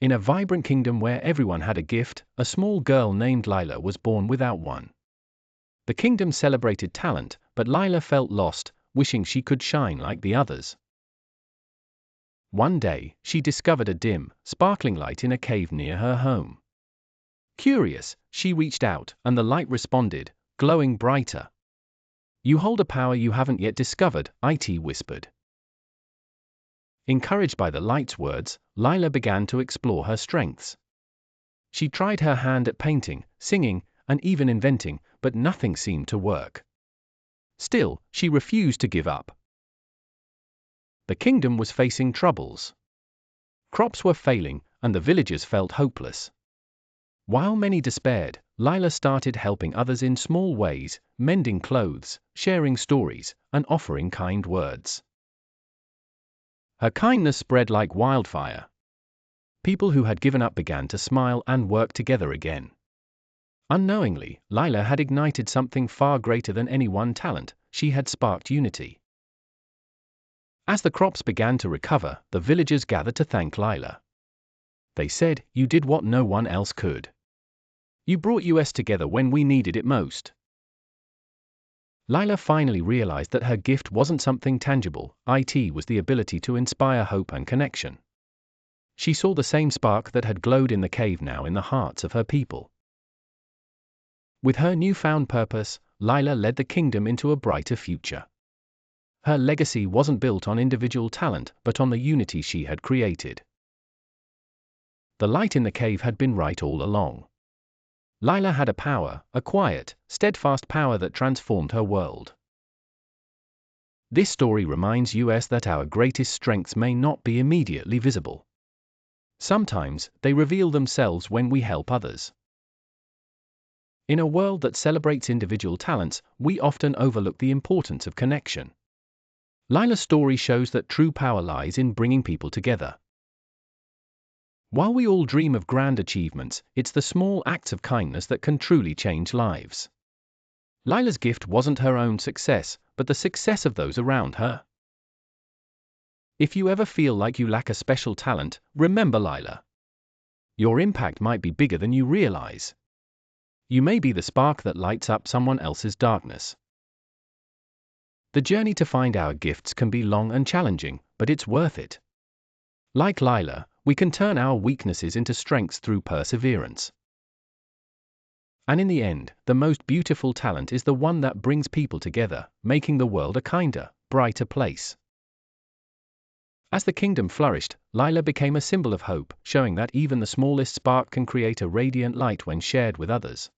In a vibrant kingdom where everyone had a gift, a small girl named Lila was born without one. The kingdom celebrated talent, but Lila felt lost, wishing she could shine like the others. One day, she discovered a dim, sparkling light in a cave near her home. Curious, she reached out, and the light responded, glowing brighter. "You hold a power you haven't yet discovered," it whispered. Encouraged by the light's words, Lila began to explore her strengths. She tried her hand at painting, singing, and even inventing, but nothing seemed to work. Still, she refused to give up. The kingdom was facing troubles. Crops were failing, and the villagers felt hopeless. While many despaired, Lila started helping others in small ways, mending clothes, sharing stories, and offering kind words. Her kindness spread like wildfire. People who had given up began to smile and work together again. Unknowingly, Lila had ignited something far greater than any one talent. She had sparked unity. As the crops began to recover, the villagers gathered to thank Lila. They said, "You did what no one else could. You brought us together when we needed it most." Lila finally realized that her gift wasn't something tangible, it was the ability to inspire hope and connection. She saw the same spark that had glowed in the cave now in the hearts of her people. With her newfound purpose, Lila led the kingdom into a brighter future. Her legacy wasn't built on individual talent, but on the unity she had created. The light in the cave had been right all along. Lila had a power, a quiet, steadfast power that transformed her world. This story reminds us that our greatest strengths may not be immediately visible. Sometimes, they reveal themselves when we help others. In a world that celebrates individual talents, we often overlook the importance of connection. Lila's story shows that true power lies in bringing people together. While we all dream of grand achievements, it's the small acts of kindness that can truly change lives. Lila's gift wasn't her own success, but the success of those around her. If you ever feel like you lack a special talent, remember Lila. Your impact might be bigger than you realize. You may be the spark that lights up someone else's darkness. The journey to find our gifts can be long and challenging, but it's worth it. Like Lila, we can turn our weaknesses into strengths through perseverance. And in the end, the most beautiful talent is the one that brings people together, making the world a kinder, brighter place. As the kingdom flourished, Lila became a symbol of hope, showing that even the smallest spark can create a radiant light when shared with others.